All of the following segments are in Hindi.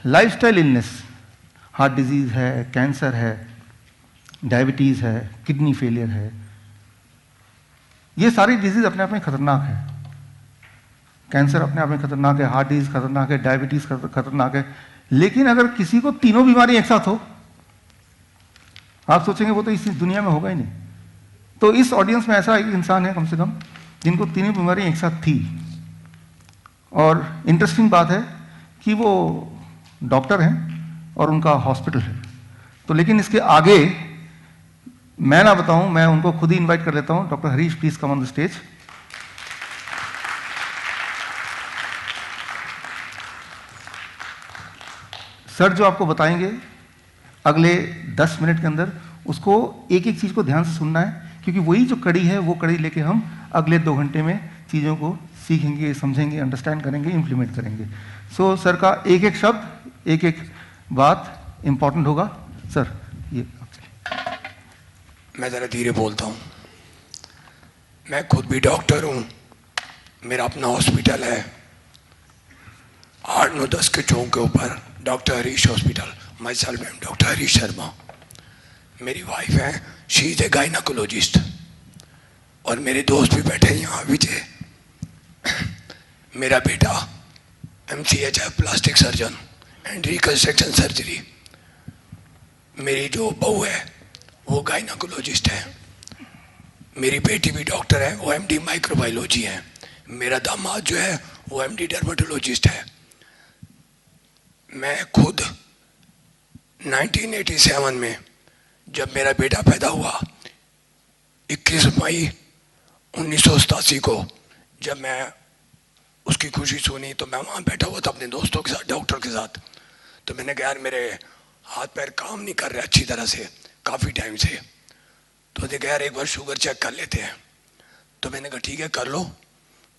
लाइफस्टाइल इलनेस, हार्ट डिजीज़ है, कैंसर है, डायबिटीज़ है, किडनी फेलियर है, ये सारी डिजीज़ अपने आप में खतरनाक है। कैंसर अपने आप में खतरनाक है, हार्ट डिजीज़ खतरनाक है, डायबिटीज़ खतरनाक है। लेकिन अगर किसी को तीनों बीमारी एक साथ हो, आप सोचेंगे वो तो इस दुनिया में होगा ही नहीं। तो इस ऑडियंस में ऐसा एक इंसान है कम से कम जिनको तीनों बीमारियां एक साथ थी। और इंटरेस्टिंग बात है कि वो डॉक्टर हैं और उनका हॉस्पिटल है। तो लेकिन इसके आगे मैं ना बताऊं, मैं उनको खुद ही इनवाइट कर लेता हूं। Doctor Harish, please come on the stage. Sir जो आपको बताएंगे अगले 10 मिनट के अंदर, उसको एक एक चीज को ध्यान से सुनना है, क्योंकि वही जो कड़ी है वो कड़ी लेके हम अगले 2 घंटे में चीज़ों को सीखेंगे, समझेंगे, अंडरस्टैंड करेंगे, इंप्लीमेंट करेंगे। सो सर का एक एक शब्द, एक एक बात इंपॉर्टेंट होगा। सर ये मैं ज़रा धीरे बोलता हूँ। मैं खुद भी डॉक्टर हूँ, मेरा अपना हॉस्पिटल है 8-9-10 के चौक के ऊपर, doctor Harish hospital. My self M doctor Harish Sharma. मेरी वाइफ है, शी इज़ ए गायनाकोलॉजिस्ट। और मेरे दोस्त भी बैठे हैं यहाँ, विजय। मेरा बेटा MCH है, plastic surgeon and reconstruction surgery. मेरी जो बहू है वो गायनाकोलॉजिस्ट है। मेरी बेटी भी डॉक्टर है, वो MD माइक्रोबायोलॉजी है। मेरा दामाद जो है वो MD डर्मेटोलॉजिस्ट है। मैं खुद 1987 में जब मेरा बेटा पैदा हुआ, 21 मई 1987 को जब मैं उसकी खुशी सुनी, तो मैं वहाँ बैठा हुआ था अपने दोस्तों के साथ, डॉक्टर के साथ। तो मैंने कहा यार मेरे हाथ पैर काम नहीं कर रहे अच्छी तरह से काफ़ी टाइम से। तो उसने कहा यार एक बार शुगर चेक कर लेते हैं। तो मैंने कहा ठीक है कर लो।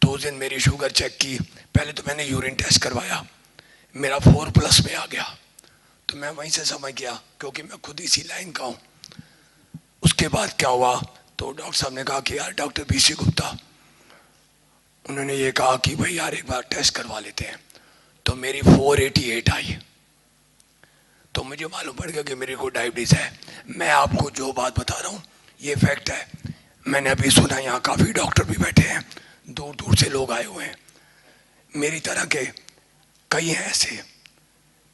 तो उस दिन मेरी शुगर चेक की। पहले तो मैंने यूरिन टेस्ट करवाया, मेरा 4+ में आ गया। तो मैं वहीं से समझ गया, क्योंकि मैं खुद इसी लाइन का हूँ। उसके बाद क्या हुआ, तो डॉक्टर साहब ने कहा कि यार डॉक्टर BC गुप्ता, उन्होंने ये कहा कि भाई यार एक बार टेस्ट करवा लेते हैं। तो मेरी 488 आई। तो मुझे मालूम पड़ गया कि मेरे को डायबिटीज़ है। मैं आपको जो बात बता रहा हूँ ये फैक्ट है। मैंने अभी सुना यहाँ काफ़ी डॉक्टर भी बैठे हैं, दूर दूर से लोग आए हुए हैं, मेरी तरह के कई हैं ऐसे।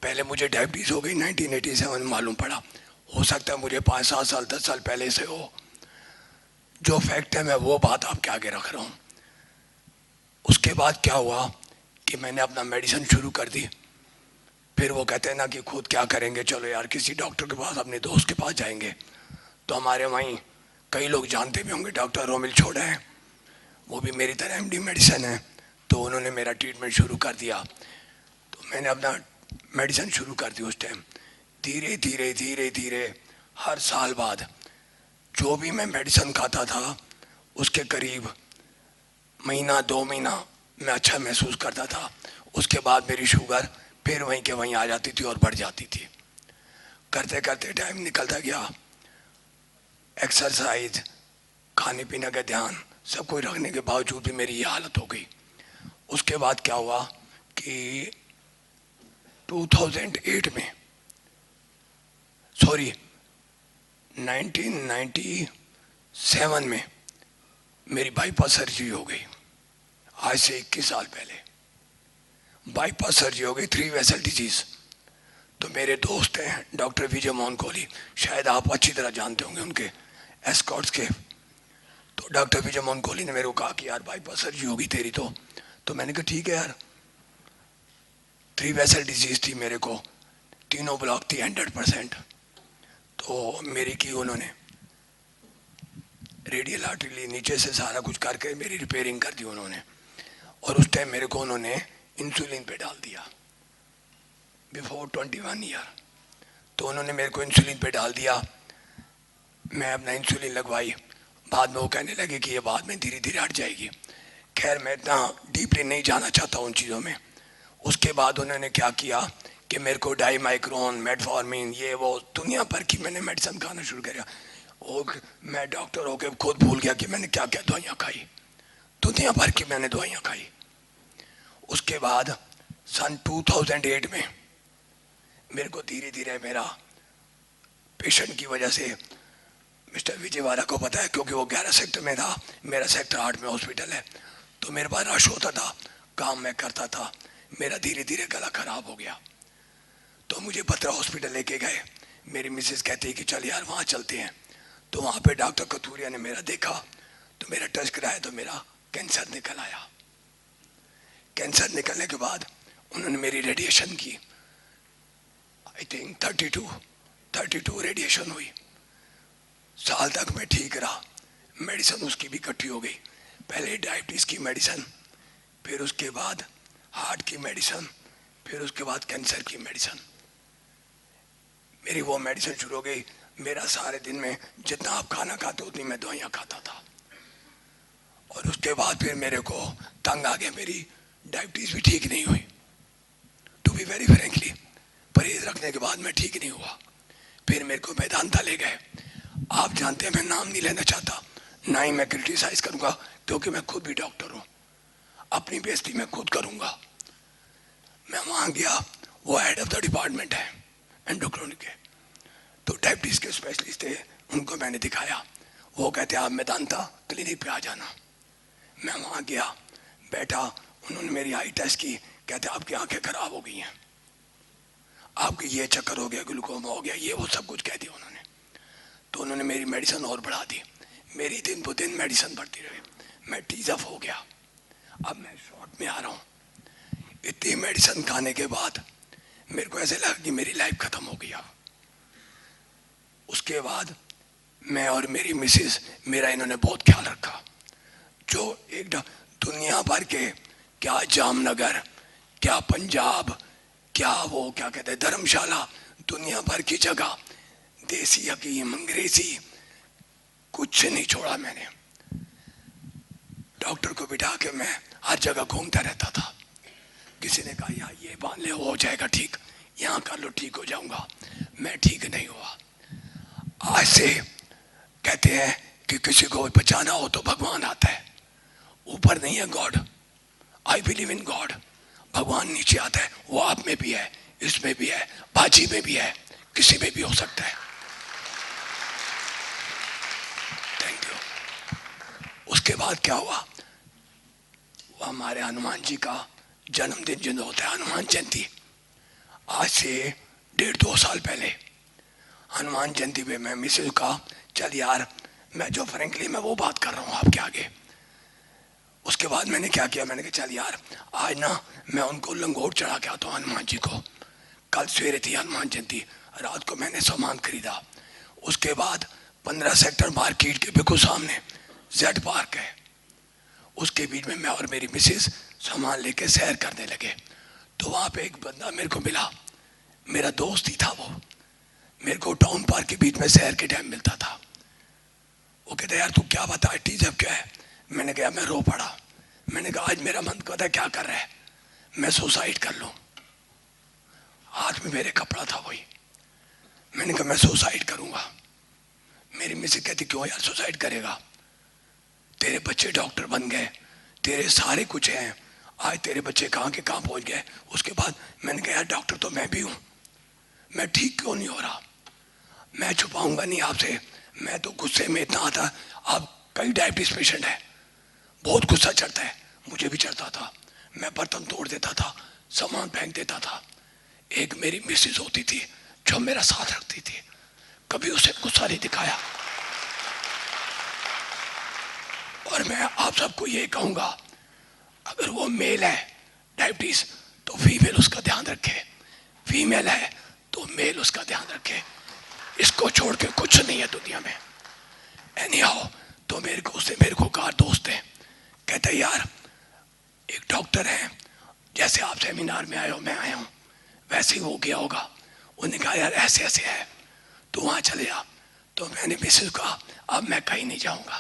पहले मुझे डायबिटीज़ हो गई 1987 में मालूम पड़ा। हो सकता है मुझे 5-7 साल 10 साल पहले से हो। जो फैक्ट है मैं वो बात आपके आगे रख रहा हूँ। उसके बाद क्या हुआ कि मैंने अपना मेडिसिन शुरू कर दी। फिर वो कहते हैं ना कि खुद क्या करेंगे, चलो यार किसी डॉक्टर के पास, अपने दोस्त के पास जाएंगे। तो हमारे वहीं कई लोग जानते भी होंगे, डॉक्टर रोमिल छोड़ा है, वो भी मेरी तरह MD मेडिसिन है। तो उन्होंने मेरा ट्रीटमेंट शुरू कर दिया। तो मैंने अपना मेडिसिन शुरू कर दी। उस टाइम धीरे धीरे धीरे धीरे हर साल बाद जो भी मैं मेडिसिन खाता था उसके करीब महीना 2 महीना मैं अच्छा महसूस करता था। उसके बाद मेरी शुगर फिर वहीं के वहीं आ जाती थी और बढ़ जाती थी। करते करते टाइम निकलता गया। एक्सरसाइज, खाने पीने का ध्यान, सब कुछ रखने के बावजूद भी मेरी ये हालत हो गई। उसके बाद क्या हुआ कि 2008 में, सॉरी 1997 में मेरी बाईपास सर्जरी हो गई। आज से 21 साल पहले बाईपास सर्जरी हो गई, 3 वेसल डिजीज। तो मेरे दोस्त हैं डॉक्टर विजय मोहन कोहली, शायद आप अच्छी तरह जानते होंगे उनके एस्कॉर्ट्स के। तो डॉक्टर विजय मोहन कोहली ने मेरे को कहा कि यार बाईपास सर्जरी होगी तेरी। तो मैंने कहा ठीक है यार। 3 वेसल डिजीज थी मेरे को, तीनों ब्लॉक थी 100%। तो मेरी की उन्होंने रेडियल आर्टरी नीचे से सारा कुछ करके मेरी रिपेयरिंग कर दी उन्होंने। और उस टाइम मेरे को उन्होंने इंसुलिन पे डाल दिया बिफोर 21 ईयर। तो उन्होंने मेरे को इंसुलिन पे डाल दिया। मैं अपना इंसुलिन लगवाई। बाद में वो कहने लगे कि ये बाद में धीरे धीरे हट जाएगी। खैर मैं इतना डीपली नहीं जाना चाहता उन चीज़ों में। उसके बाद उन्होंने क्या किया कि मेरे को डाईमाइक्रोन, मेटफॉर्मिन, ये वो दुनिया भर की मैंने मेडिसिन खाना शुरू किया। और मैं डॉक्टर होकर खुद भूल गया कि मैंने क्या क्या दवाइयाँ खाई। दुनिया भर की मैंने दवाइयाँ खाई। उसके बाद सन 2008 में मेरे को धीरे धीरे मेरा पेशेंट की वजह से मिस्टर विजयवाड़ा को पता है, क्योंकि वो 11 सेक्टर में था, मेरा सेक्टर 8 में हॉस्पिटल है, तो मेरे पास रश होता था, काम मैं करता था, मेरा धीरे धीरे गला खराब हो गया। तो मुझे बत्रा हॉस्पिटल लेके गए। मेरी मिसेस कहती है कि चल यार वहाँ चलते हैं। तो वहाँ पे डॉक्टर कथूरिया ने मेरा देखा, तो मेरा टेस्ट कराया, तो मेरा कैंसर निकल आया। कैंसर निकलने के बाद उन्होंने मेरी रेडिएशन की, आई थिंक 32 रेडिएशन हुई। साल तक मैं ठीक रहा, मेडिसिन उसकी भी इकट्ठी हो गई। पहले डायबिटीज़ की मेडिसिन, फिर उसके बाद हार्ट की मेडिसिन, फिर उसके बाद कैंसर की मेडिसिन। मेरी वो मेडिसिन शुरू हो गई। मेरा सारे दिन में जितना आप खाना खाते उतनी मैं दवाइयाँ खाता था। और उसके बाद फिर मेरे को तंग आ गया, मेरी डायबिटीज़ भी ठीक नहीं हुई। टू बी वेरी फ्रेंकली, परहेज रखने के बाद मैं ठीक नहीं हुआ। फिर मेरे को मेदांता ले गए। आप जानते हैं मैं नाम नहीं लेना चाहता, ना ही मैं क्रिटिसाइज करूंगा, क्योंकि मैं खुद भी डॉक्टर हूँ, अपनी बेइज्जती मैं खुद करूंगा। मैं वहाँ गया, वो हेड ऑफ द डिपार्टमेंट है एंडोक्राइन के, तो डायबिटीज़ के स्पेशलिस्ट थे, उनको मैंने दिखाया। वो कहते आप मेदांता क्लिनिक पे आ जाना। मैं वहाँ गया, बैठा, उन्होंने मेरी आई टेस्ट की, कहते आपकी आंखें खराब हो गई हैं, आपकी ये चक्कर हो गया, ग्लूकोमा हो गया, ये वो सब कुछ कह दिया उन्होंने। तो उन्होंने मेरी मेडिसिन और बढ़ा दी। मेरी दिन ब दिन मेडिसिन बढ़ती रही, मैं टीज अप हो गया। अब मैं शॉर्ट में आ रहा हूँ। इतनी मेडिसिन खाने के बाद मेरे को ऐसे लगा कि मेरी लाइफ खत्म हो गई। उसके बाद मैं और मेरी मिसेस, मेरा इन्होंने बहुत ख्याल रखा। जो एक दुनिया भर के, क्या जामनगर, क्या पंजाब, क्या वो क्या कहते हैं धर्मशाला, दुनिया भर की जगह, देसी हकीम, अंग्रेजी, कुछ नहीं छोड़ा मैंने। डॉक्टर को बिठा के मैं हर जगह घूमता रहता था। किसी ने कहा यहाँ ये बांध ले, हो जाएगा ठीक, यहाँ कर लो ठीक हो जाऊंगा, मैं ठीक नहीं हुआ। आज से कहते हैं कि किसी को बचाना हो तो भगवान आता है, ऊपर नहीं है God. I believe in God. भगवान नीचे आता है, वो आप में भी है, इसमें भी है, बाजी में भी है, किसी में भी हो सकता है। Thank you. उसके बाद क्या हुआ, वो हमारे हनुमान जी का जन्मदिन जो होता है, हनुमान जयंती, आज से 1.5-2 साल पहले हनुमान जयंती पे मैं मिसेज का, चल यार, मैं जो फ्रेंकली मैं वो बात कर रहा हूँ आपके आगे। उसके बाद मैंने क्या किया, मैंने कहा चल यार आज ना मैं उनको लंगोट चढ़ा के आता हूँ हनुमान जी को। कल सवेरे थी हनुमान जयंती, रात को मैंने सामान खरीदा। उसके बाद 15 सेक्टर मार्केट के बिल्कुल सामने जेड पार्क है, उसके बीच में मैं और मेरी मिसेस सामान लेके सैर करने लगे। तो वहाँ पे एक बंदा मेरे को मिला, मेरा दोस्त ही था वो। मेरे को टाउन पार्क के बीच में सैर के टाइम मिलता था। वो कहता यार तू क्या बता, टीजर क्या है? मैंने कहा मैं रो पड़ा। मैंने कहा आज मेरा मन कहता क्या कर रहा है, मैं सुसाइड कर लूँ। हाथ में मेरे कपड़ा था वही। मैंने कहा मैं सुसाइड करूँगा। मेरी मिसेस कहती क्यों यार सुसाइड करेगा, तेरे बच्चे डॉक्टर बन गए, तेरे सारे कुछ हैं, आज तेरे बच्चे कहाँ के कहाँ पहुँच गए। उसके बाद मैंने कहा यार डॉक्टर तो मैं भी हूँ, मैं ठीक क्यों नहीं हो रहा। मैं छुपाऊंगा नहीं आपसे, मैं तो गुस्से में इतना आता, आप कई डायबिटीज पेशेंट है, बहुत गुस्सा चढ़ता है, मुझे भी चढ़ता था। मैं बर्तन तोड़ देता था, सामान फेंक देता था। एक मेरी मिसेस होती थी जो मेरा साथ रखती थी, कभी उसे गुस्सा नहीं दिखाया। और मैं आप सबको ये कहूंगा, अगर वो मेल है डायबिटीज तो फीमेल उसका ध्यान रखे, फीमेल है तो मेल उसका ध्यान रखे। इसको छोड़ के कुछ नहीं है दुनिया में। एनी हाउ, तो मेरे को उससे मेरे को कहा दोस्त है, कहते यार एक डॉक्टर है, जैसे आप सेमिनार में आए हो मैं आया हूँ वैसे ही हो गया होगा। उन्होंने कहा यार ऐसे ऐसे है, तो वहाँ चले आ। तो मैंने मिसेस को कहा अब मैं कहीं नहीं जाऊँगा,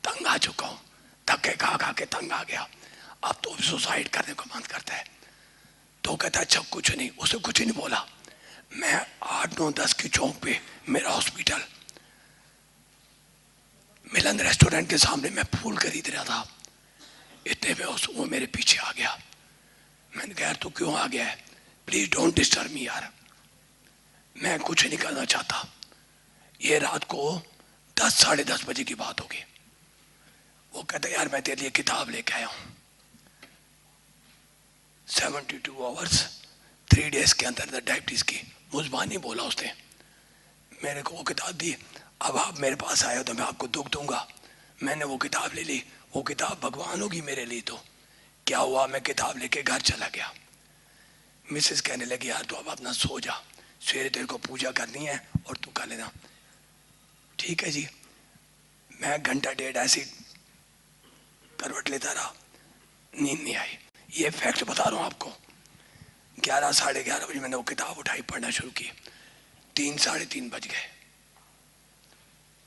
तंग आ चुका हूँ, धक्के खा खा के तंग आ गया, अब तो सुसाइड करने को मन करता है। तो कहता अच्छा कुछ नहीं, उसे कुछ नहीं बोला। मैं 8-9-10 की चौक पे मेरा हॉस्पिटल, मिलन रेस्टोरेंट के सामने मैं फूल खरीद रहा था, इतने में वो मेरे पीछे आ गया। मैंने कहा यार तू क्यों आ गया है, प्लीज डोंट डिस्टर्ब मी यार, मैं कुछ नहीं करना चाहता। ये रात को 10 साढ़े 10 बजे की बात होगी। वो कहता यार मैं तेरे लिए किताब लेके आया हूँ, 72 आवर्स 3 डेज के अंदर डायबिटीज की। मुजबानी बोला उसने, मेरे को वो किताब दी। अब आप मेरे पास आए हो तो मैं आपको दुख दूंगा। मैंने वो किताब ले ली। वो किताब भगवान होगी मेरे लिए। तो क्या हुआ, मैं किताब लेके घर चला गया। मिसेस कहने लगी यार तू अब अपना सो जा, सवेरे तेरे को पूजा करनी है और तू कर लेना। ठीक है जी। मैं घंटा डेढ़ ऐसी करवट लेता रहा, नींद नहीं आई। ये फैक्ट बता रहा हूँ आपको। 11 साढ़े 11 बजे मैंने वो किताब उठाई, पढ़ना शुरू की। 3 साढ़े 3 बज गए।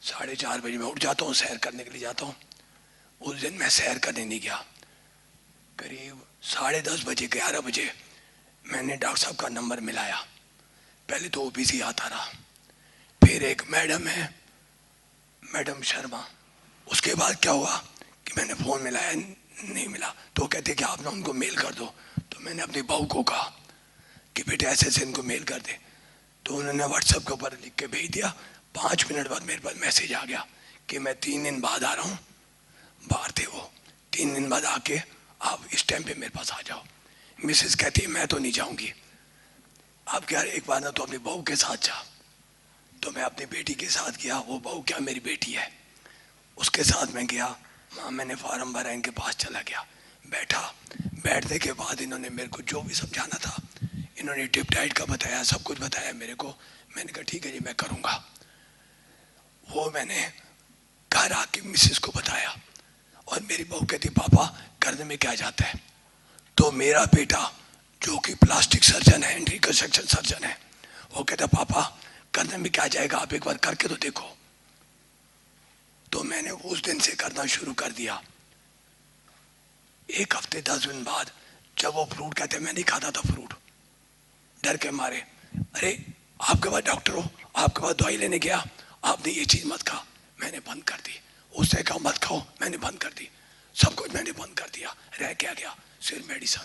4:30 बजे मैं उठ जाता हूँ, सैर करने के लिए जाता हूँ। उस दिन मैं सैर करने नहीं गया। करीब 10:30 बजे 11 बजे मैंने डॉक्टर साहब का नंबर मिलाया। पहले तो वो बिजी आता रहा, फिर एक मैडम है, मैडम शर्मा। उसके बाद क्या हुआ कि मैंने फ़ोन मिलाया, नहीं मिला। तो कहते कि आप ना उनको मेल कर दो। तो मैंने अपनी बहू को कहा कि बेटे ऐसे ऐसे इनको मेल कर दे। तो उन्होंने व्हाट्सएप के ऊपर लिख के भेज दिया। 5 मिनट बाद मेरे पास मैसेज आ गया कि मैं 3 दिन बाद आ रहा हूँ। बाहर थे वो, 3 दिन बाद आके आप इस टाइम पे मेरे पास आ जाओ। मिसेस कहती है मैं तो नहीं जाऊंगी। आप क्या एक बार ना तो अपनी बहू के साथ जा। तो मैं अपनी बेटी के साथ गया। वो बहू क्या मेरी बेटी है, उसके साथ मैं गया। वहाँ मैंने फार्म भरा, इनके पास चला गया, बैठा। बैठने के बाद इन्होंने मेरे को जो भी समझाना था, इन्होंने टिप डाइट का बताया, सब कुछ बताया मेरे को। मैंने कहा ठीक है जी मैं करूँगा। वो मैंने घर आके मिसेस को बताया और मेरी बहू कहती पापा करने में क्या जाता है। तो मेरा बेटा जो कि प्लास्टिक सर्जन है, रिकंस्ट्रक्शन सर्जन है, वो कहता पापा करने में क्या जाएगा, आप एक बार करके तो देखो। तो मैंने उस दिन से करना शुरू कर दिया। 1 हफ्ते 10 दिन बाद जब वो फ्रूट कहते मैं नहीं खाता था फ्रूट, डर के मारे। अरे आपके पास डॉक्टर हो, आपके पास दवाई लेने गया, आपने ये चीज मत खा। मैंने बंद कर दी। उससे कहा मत खाओ, मैंने बंद कर दी। सब कुछ मैंने बंद कर दिया। रह क्या गया, सिर्फ मेडिसिन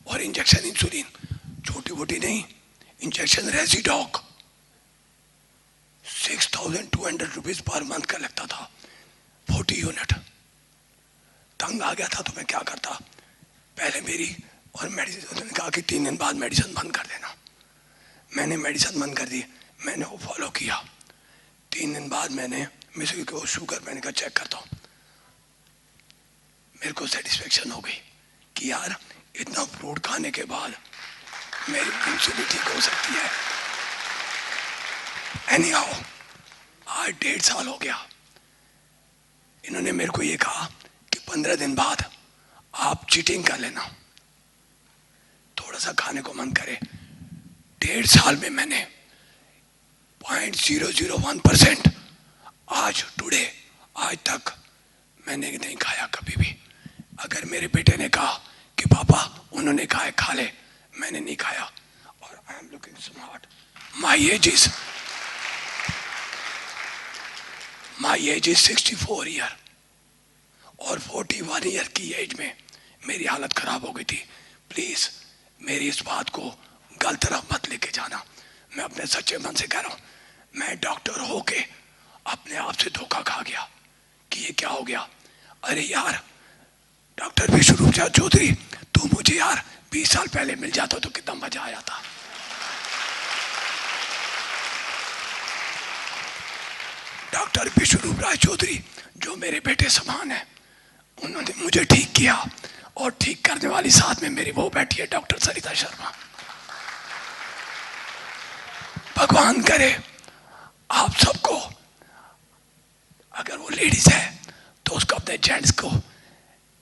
और इंजेक्शन, इंसुलिन, छोटी मोटी नहीं, इंजेक्शन रेजिडॉक 6,200 रुपीज पर मंथ का लगता था, 40 यूनिट। तंग आ गया था तो मैं क्या करता, पहले मेरी और मेडिसिन, उन्होंने कहा कि 3 दिन बाद मेडिसिन बंद कर देना। मैंने मेडिसिन बंद कर दी, मैंने वो फॉलो किया। 3 दिन बाद मैंने मिसेस को शुगर मैंने कहा चेक करता हूँ। मेरे को सेटिस्फेक्शन हो गई कि यार इतना फ्रूट खाने के बाद मेरी इंसुलिन ठीक हो सकती है। एनीहाउ आज 1.5 साल हो गया। इन्होंने मेरे को ये कहा कि 15 दिन बाद आप चीटिंग कर लेना, थोड़ा सा खाने को मन करे। 1.5 साल में मैंने 0.001% आज टुडे आज तक मैंने नहीं खाया कभी भी। अगर मेरे बेटे ने कहा कि पापा उन्होंने कहा है खा ले, मैंने नहीं खाया। और I am looking smart. My age is 64 year और 41 ईयर की एज में मेरी हालत खराब हो गई थी। प्लीज मेरी इस बात को गलत तरफ मत लेके जाना। मैं अपने सच्चे मन से कह रहा हूं, मैं डॉक्टर होके अपने आप से धोखा खा गया कि ये क्या हो गया। अरे यार डॉक्टर विश्वरूप चौधरी, तू मुझे यार 20 साल पहले मिल जाता तो कितना मजा आया था। डॉक्टर विश्वरूप राय चौधरी जो मेरे बेटे समान है, उन्होंने मुझे ठीक किया और ठीक करने वाली साथ में मेरी वो बैठी है डॉक्टर सरिता शर्मा। भगवान करे आप सबको, अगर वो लेडीज है तो उसको अपने जेंट्स को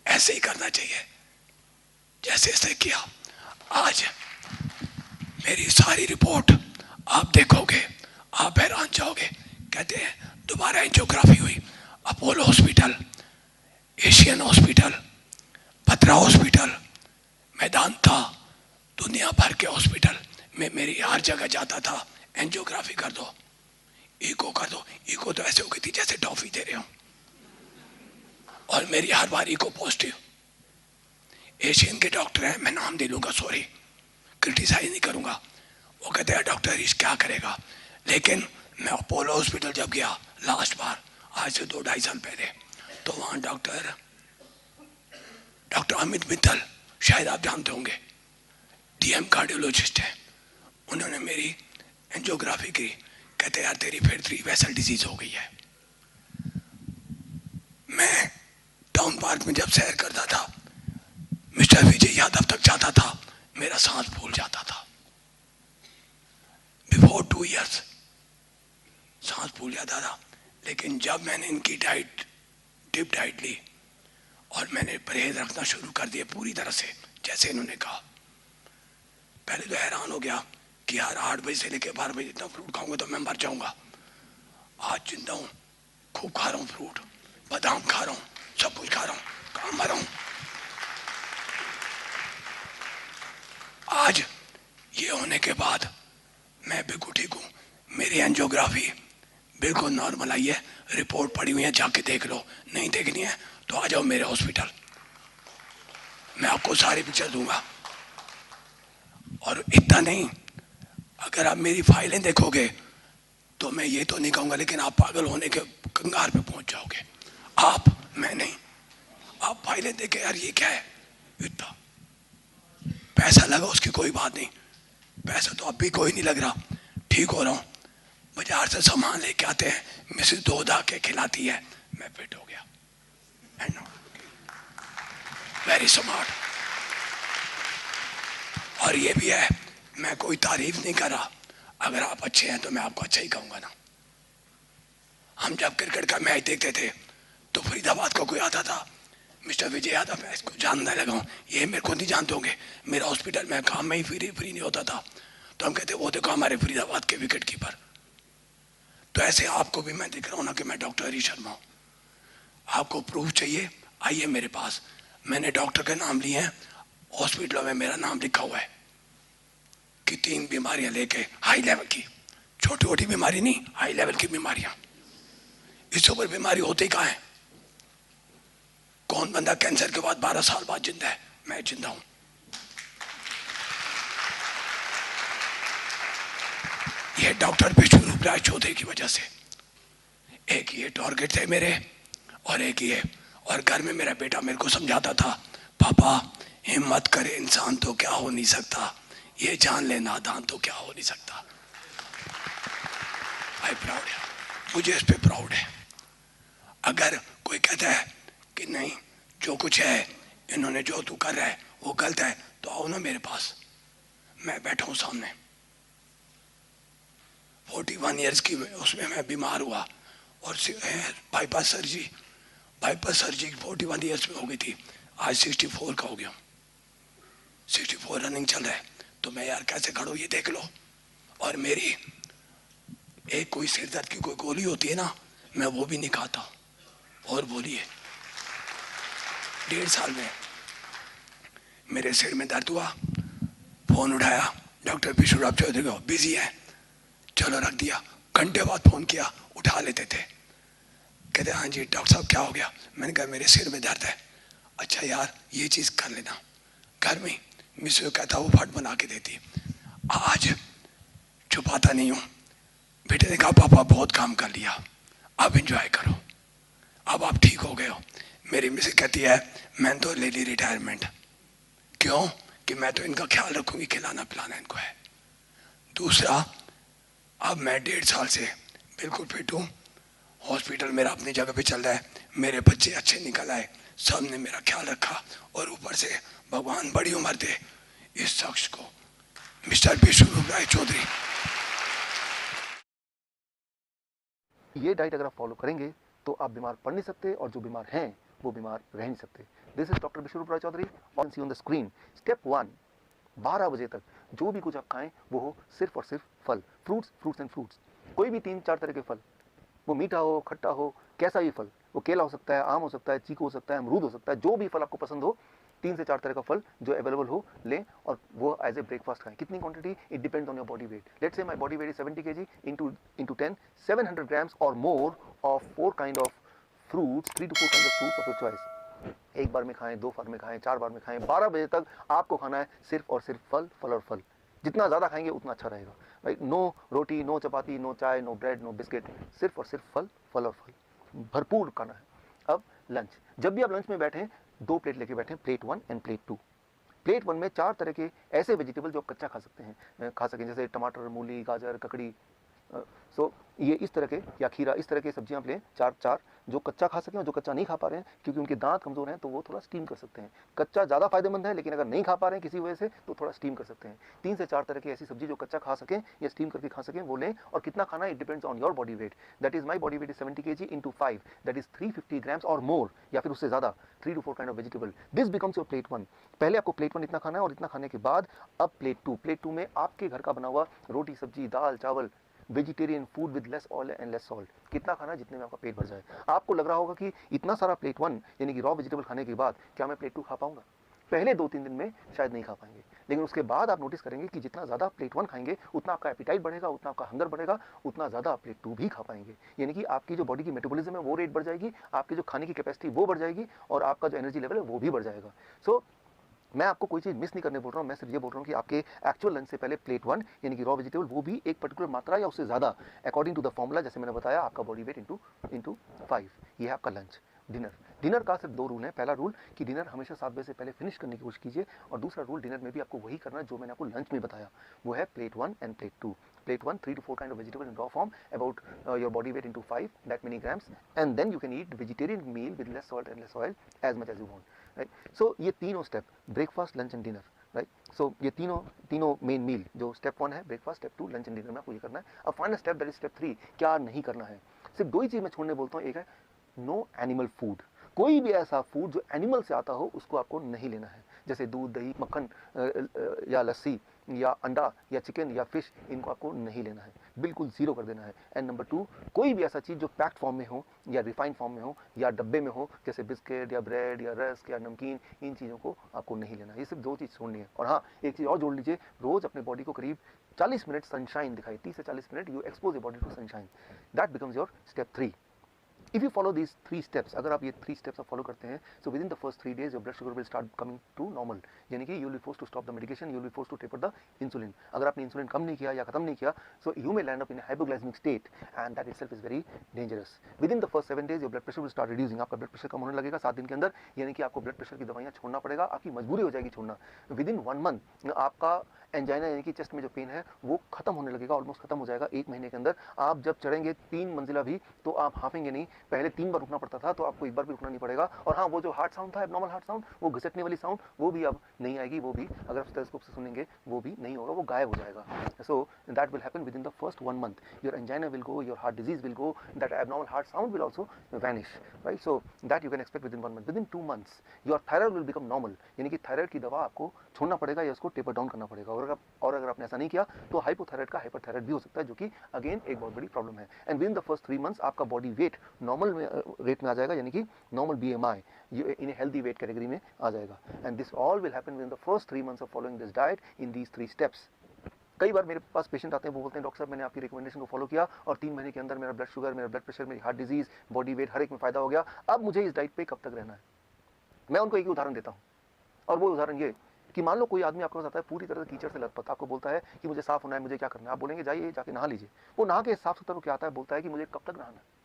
ऐसे ही करना चाहिए जैसे इसने किया। आज मेरी सारी रिपोर्ट आप देखोगे आप हैरान जाओगे। कहते हैं दोबारा एंजियोग्राफी हुई, अपोलो हॉस्पिटल, एशियन हॉस्पिटल, भद्रा हॉस्पिटल, मेदांता, दुनिया भर के हॉस्पिटल में मेरी हर जगह जाता था। एंजियोग्राफी कर दो, इको कर दो। इको तो ऐसे हो गई थी जैसे टॉफी दे रहे हो, और मेरी हर बार इको पॉजिटिव। एशियन के डॉक्टर हैं, मैं नाम दे लूंगा, सॉरी क्रिटिसाइज नहीं करूंगा। वो वो कहते हैं डॉक्टर इस क्या करेगा। लेकिन मैं अपोलो हॉस्पिटल जब गया लास्ट बार, आज से 2-2.5 साल पहले, तो वहाँ डॉक्टर अमित मित्तल, शायद आप जानते होंगे, डीएम कार्डियोलॉजिस्ट है, उन्होंने मेरी एंजियोग्राफी की। कहते यार तेरी फिर 3 वेसल डिजीज हो गई है। मैं टाउन पार्क में जब सैर करता था, मिस्टर विजय यादव तक जाता था, मेरा सांस फूल जाता था। बिफोर 2 इयर्स सांस फूल जाता था। लेकिन जब मैंने इनकी डाइट, डिप डाइट ली और मैंने परहेज रखना शुरू कर दिया पूरी तरह से जैसे इन्होंने कहा, पहले तो हैरान हो गया कि यार 8 बजे से लेकर 12 बजे इतना फ्रूट खाऊंगा तो मैं मर जाऊंगा। आज जिंदा हूं, खूब खा रहा हूं फ्रूट, बादाम खा रहा हूं, सब कुछ खा रहा हूं, कहां मर रहा हूं। आज ये होने के बाद मैं बिल्कुल ठीक हूं। मेरी एंजियोग्राफी बिल्कुल नॉर्मल आई है, रिपोर्ट पड़ी हुई है, जाके देख लो। नहीं देखनी है तो आ जाओ मेरे हॉस्पिटल, मैं आपको सारी पिक्चर दूंगा। और इतना नहीं, अगर आप मेरी फाइलें देखोगे तो मैं ये तो नहीं कहूंगा, लेकिन आप पागल होने के कंगार पे पहुंच जाओगे। आप, मैं नहीं, आप फाइलें देखे यार ये क्या है, इतना पैसा लगा उसकी कोई बात नहीं, पैसा तो अब भी कोई नहीं लग रहा, ठीक हो रहा हूं। बाजार से सामान लेके आते हैं, मिसेस दूध आके खिलाती है, मैं फिट हो गया। Very smart. और ये भी है, मैं कोई तारीफ नहीं कर रहा, अगर आप अच्छे हैं तो मैं आपको अच्छा ही कहूंगा ना। हम जब क्रिकेट का मैच देखते थे तो फरीदाबाद का कोई आता था, मिस्टर विजय यादव, मैं इसको जानने लगा हूँ, ये मेरे को नहीं जानते होंगे, मेरा हॉस्पिटल में काम में ही फ्री नहीं होता था, तो हम कहते वो देखो हमारे फरीदाबाद के विकेट कीपर। तो ऐसे आपको भी मैं दिख रहा हूँ ना कि मैं डॉक्टर हरी शर्मा हूँ। आपको प्रूफ चाहिए, आइए मेरे पास, मैंने डॉक्टर के नाम लिए हैं, हॉस्पिटलों में मेरा नाम लिखा हुआ है कि 3 बीमारियां लेके, हाई लेवल की, छोटी छोटी बीमारी नहीं, हाई लेवल की बीमारियां। इससे ऊपर बीमारी होती कहाँ है? कौन बंदा कैंसर के बाद 12 साल बाद जिंदा है? मैं जिंदा हूं। ये डॉक्टर विष्णु राय चौधरी की वजह से। एक ये टारगेट थे मेरे और एक ये, और घर में मेरा बेटा मेरे को समझाता था, पापा हिम्मत करे इंसान तो क्या हो नहीं सकता, ये जान ले नादान तो क्या हो नहीं सकता। आई प्राउड है, मुझे इस पे प्राउड है। अगर कोई कहता है कि नहीं जो कुछ है इन्होंने जो तू कर रहा है वो गलत है, तो आओ ना मेरे पास, मैं बैठा हूं सामने। 41 इयर्स की उसमें मैं बीमार हुआ और बाईपास सर्जरी 41 इयर्स में हो गई थी, आज 64 का हो गया, 64 रनिंग चल रहा है। तो मैं यार कैसे खड़ा हूं ये देख लो। और मेरी एक कोई सिर दर्द की कोई गोली होती है ना, मैं वो भी नहीं खाता। और बोलिए 1.5 साल में मेरे सिर में दर्द हुआ, फोन उठाया, डॉक्टर विष्णु चौधरी को, बिजी है, चलो रख दिया। घंटे बाद फोन किया, उठा लेते थे, कहते हाँ जी डॉक्टर साहब क्या हो गया? मैंने कहा मेरे सिर में दर्द है। अच्छा यार ये चीज कर लेना, घर में मिस कहता वो फट बना के देती। आज छुपाता नहीं हूं। बेटे ने कहा पापा बहुत काम कर लिया, अब एंजॉय करो, अब आप ठीक हो गए हो। मेरी मिसेज कहती है मैं तो ले ली रिटायरमेंट। क्यों? कि मैं तो इनका ख्याल रखूंगी, खिलाना पिलाना इनको है। दूसरा, अब मैं 1.5 साल से बिल्कुल फिट हूँ, हॉस्पिटल मेरा अपनी जगह पे चल रहा है, मेरे बच्चे अच्छे निकल आए, सब ने मेरा ख्याल रखा, और ऊपर से भगवान बड़ी उम्र दे इस शख्स को, मिस्टर विष्णु राय चौधरी। ये डाइट अगर आप फॉलो करेंगे तो आप बीमार पड़ नहीं सकते, और जो बीमार हैं वो बीमार रह नहीं सकते। This is doctor Vishnu Rai Chaudhary, on see on the screen. Step 1, 12 बजे तक जो भी कुछ आप खाएं वो हो सिर्फ और सिर्फ फल, फ्रूट्स एंड फ्रूट्स। कोई भी 3-4 तरह के फल, वो मीठा हो, खट्टा हो, कैसा भी फल, वो केला हो सकता है, आम हो सकता है, चीकू हो सकता है, अमरूद हो सकता है, जो भी फल आपको पसंद हो, 3 से 4 तरह का फल जो अवेलेबल हो लें, और वो एज ए ब्रेकफास्ट खाएं। कितनी quantity? It depends on your body weight. Let's say my body weight is 70 kg, into 10, 700 grams or more of 4 kind of fruits, 3 to 4 kinds of fruits of your choice। एक बार में खाएं, 2 बार में खाएं, 4 बार में खाएं, 12 बजे तक आपको खाना है सिर्फ और सिर्फ फल, फल और फल। जितना ज़्यादा खाएंगे उतना अच्छा रहेगा, राइट। नो रोटी, नो चपाती, नो चाय, नो ब्रेड, नो बिस्किट, सिर्फ और सिर्फ फल, फल और फल, भरपूर खाना है। अब लंच, जब भी आप लंच में बैठें 2 प्लेट लेके बैठें, प्लेट 1 एंड प्लेट 2। प्लेट 1 में 4 तरह के ऐसे वेजिटेबल जो आप कच्चा खा सकते हैं, खा सकें, जैसे टमाटर, मूली, गाजर, ककड़ी, सो ये इस तरह के, या खीरा, इस तरह के सब्जियां आप लें, 4 जो कच्चा खा सकें, और जो कच्चा नहीं खा पा रहे हैं क्योंकि उनके दांत कमजोर हैं तो वो थोड़ा स्टीम कर सकते हैं। कच्चा ज़्यादा फायदेमंद है, लेकिन अगर नहीं खा पा रहे हैं किसी वजह से तो थोड़ा स्टीम कर सकते हैं। 3 से 4 तरह की ऐसी सब्जी जो कच्चा खा सकें या स्टीम करके खा सकें वो लें। और कितना खाना, it depends on your body weight. That is my body weight is 70 kg into 5, that is 350 grams और मोर, या फिर उससे ज़्यादा, 3 to 4 kind of vegetable. This becomes your plate 1। पहले आपको प्लेट 1 इतना खाना है, और इतना खाने के बाद अब प्लेट 2। प्लेट 2 में आपके घर का बना हुआ रोटी, सब्जी, दाल, चावल, vegetarian food with less oil and less salt. कितना खाना, जितने में आपका पेट भर जाए। आपको लग रहा होगा कि इतना सारा प्लेट 1 यानी कि रॉ वेजिटेबल खाने के बाद क्या मैं प्लेट 2 खा पाऊंगा? पहले 2-3 दिन में शायद नहीं खा पाएंगे, लेकिन उसके बाद आप नोटिस करेंगे कि जितना ज़्यादा प्लेट 1 खाएंगे उतना आपका एपिटाइट बढ़ेगा, उतना आपका हंगर बढ़ेगा, उतना ज़्यादा आप प्लेट 2 भी खा पाएंगे। यानी कि आपकी जो बॉडी की मेटाबॉलिज्म है वो रेट बढ़ जाएगी, आपकी जो खाने की कैपेसिटी वो बढ़ जाएगी, और आपका जो एनर्जी लेवल है वो भी बढ़ जाएगा। सो मैं आपको कोई चीज़ मिस नहीं करने बोल रहा हूँ, मैं सिर्फ ये बोल रहा हूँ कि आपके एक्चुअल लंच से पहले प्लेट 1 यानी कि रॉ वेजिटेबल, वो भी एक पर्टिकुलर मात्रा या उससे ज़्यादा, अकॉर्डिंग टू द फॉर्मूला, जैसे मैंने बताया, आपका बॉडी वेट इंटू 5। ये है आपका लंच। डिनर का सिर्फ 2 रूल है। पहला रूल कि डिनर हमेशा 7 बजे से पहले फिनिश करने की कोशिश कीजिए, और दूसरा रूल, डिनर में भी आपको वही करना जो मैंने आपको लंच में बताया, वो है plate 1 end plate 2। Plate 1, 3 to 4 kind of vegetable in raw form, about your body weight into 5, that many grams, and then you can eat vegetarian meal with less salt and less oil as much as you want, right? So ये तीनों step, breakfast, lunch and dinner, right. So ये तीनों मेन मील, जो स्टेप 1 है breakfast, step 2 lunch and dinner में आपको ये करना है। अब final step, that is step 3, क्या नहीं करना है। सिर्फ 2 ही चीज़ मैं छोड़ने बोलता हूँ। एक है नो एनिमल फूड, कोई भी ऐसा फूड जो एनिमल से आता हो उसको आपको नहीं लेना है, जैसे दूध, दही, मक्खन या लस्सी या अंडा या चिकन या फिश, इनको आपको नहीं लेना है, बिल्कुल ज़ीरो कर देना है। एंड नंबर 2, कोई भी ऐसा चीज़ जो पैक्ड फॉर्म में हो या रिफाइंड फॉर्म में हो या डब्बे में हो, जैसे बिस्किट या ब्रेड या रस्क या नमकीन, इन चीज़ों को आपको नहीं लेना है। ये सिर्फ 2 चीज़ छोड़नी है। और हाँ, एक चीज़ और जोड़ लीजिए, रोज़ अपने बॉडी को करीब 40 मिनट सनशाइन दिखाई, 30 से 40 minute you expose your body to sunshine, that becomes your step 3। If you follow these 3 steps, अगर आप ये 3 steps आप फॉलो करते हैं, so within the first 3 days your blood sugar will start coming to normal, यानी कि you will be forced to stop the medication, you will be forced to taper the insulin। अगर आपने इंसुलिन कम नहीं किया या खत्म नहीं किया, so you may land up in a hypoglycemic state, and that itself is very dangerous। Within the first 7 days your blood pressure will start reducing, आपका ब्लड प्रेशर कम होने लगेगा 7 दिन के अंदर, यानी कि आपको ब्लड प्रेशर की दवाइयाँ छोड़ना पड़ेगा, आपकी मजबूरी हो जाएगी छोड़ना। Within 1 month आपका एंजाइना यानी कि चेस्ट में जो पेन है वो खत्म होने लगेगा, ऑलमोस्ट खत्म हो जाएगा 1 महीने के अंदर। आप जब चढ़ेंगे 3 मंजिला भी तो आप हाफेंगे नहीं, पहले 3 बार रुकना पड़ता था, तो आपको 1 बार भी रुकना नहीं पड़ेगा। और हाँ, वो जो हार्ट साउंड था, एबनॉर्मल हार्ट साउंड, वो घिसटने वाली साउंड, वो भी अब नहीं आएगी, वो भी अगर आप स्टेथोस्कोप से सुनेंगे वो भी नहीं होगा, वो गायब हो जाएगा। So that will happen with in the first 1 month, your angina will go, your heart disease will go, that abnormal heart sound will also vanish, right. So that you can expect with in 1 month। With in 2 months your thyroid will become normal, यानी कि थायराइड की दवा आपको छोड़ना पड़ेगा या उसको टेपर डाउन करना पड़ेगा। और अगर आपने ऐसा नहीं किया तो हाइपोथायराइड का हाइपरथायराइड भी हो सकता है, जो कि अगेन एक बहुत बड़ी प्रॉब्लम है। And with in the first 3 months आपका बॉडी वेट नॉर्मल रेट में आ जाएगा, यानी कि normal BMI in a healthy weight category में आ जाएगा। And this all will happen with in the first 3 months of following this diet in these 3 steps। कई बार मेरे पास पेशेंट आते हैं, वो बोलते हैं डॉक्टर साहब मैंने आपकी रिकमेंडेशन को फॉलो किया और 3 महीने के अंदर मेरा ब्लड शुगर, मेरा ब्लड प्रेशर, मेरी हार्ट डिजीज, बॉडी वेट हर एक में फायदा हो गया, अब मुझे इस डाइट पे कब तक रहना है। मैं उनको एक ही उदाहरण देता हूँ, और वो उदाहरण ये कि मान लो कोई आदमी आपके पास आता है पूरी तरह से कीचड़ से लथपथ, आपको बोलता है कि मुझे साफ होना है, मुझे क्या करना है। आप बोलेंगे जाइए जाके नहा लीजिए। वो नहा के साफ सुथरा क्या आता है, बोलता है कि मुझे कब तक नहाना है।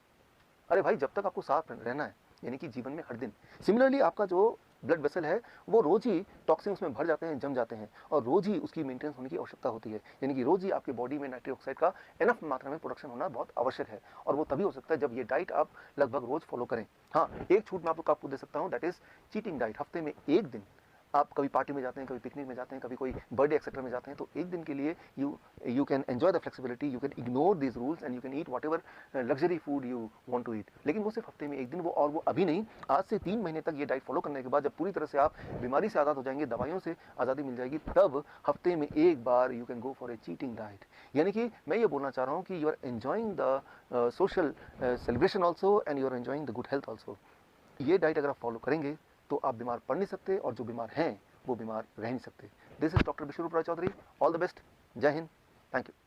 अरे भाई, जब तक आपको साफ रहना है, यानी कि जीवन में हर दिन। सिमिलरली आपका जो ब्लड वेसल है वो रोज ही टॉक्सिन उसमें भर जाते हैं, जम जाते हैं, और रोज ही उसकी मेंटेनेंस होने की आवश्यकता होती है। यानी कि रोज ही आपके बॉडी में नाइट्रिक ऑक्साइड का एनफ मात्रा में प्रोडक्शन होना बहुत आवश्यक है, और वो तभी हो सकता है जब ये डाइट आप लगभग रोज फॉलो करें। हाँ, एक छूट मैं आपको दे सकता हूँ, दैट इज चीटिंग डाइट। हफ्ते में 1 दिन आप कभी पार्टी में जाते हैं, कभी पिकनिक में जाते हैं, कभी कोई बर्थडे एक्सेट्रा में जाते हैं, तो 1 दिन के लिए you can enjoy the flexibility, you can ignore this rules and you can eat whatever luxury food you want to eat. लेकिन वो सिर्फ हफ्ते में 1 दिन, वो अभी नहीं, आज से 3 महीने तक ये डाइट फॉलो करने के बाद जब पूरी तरह से आप बीमारी से आज़ाद हो जाएंगे, दवाइयों से आज़ादी मिल जाएगी, तब हफ्ते में 1 बार you can go for a cheating diet. यानी कि मैं ये बोलना चाह रहा हूँ कि you are enjoying the social celebration also and you are enjoying the good health also. ये डाइट अगर आप फॉलो करेंगे तो आप बीमार पड़ नहीं सकते, और जो बीमार हैं वो बीमार रह नहीं सकते। This is doctor Vishwaroop Roy Chowdhury. All the best. जय हिंद। Thank you.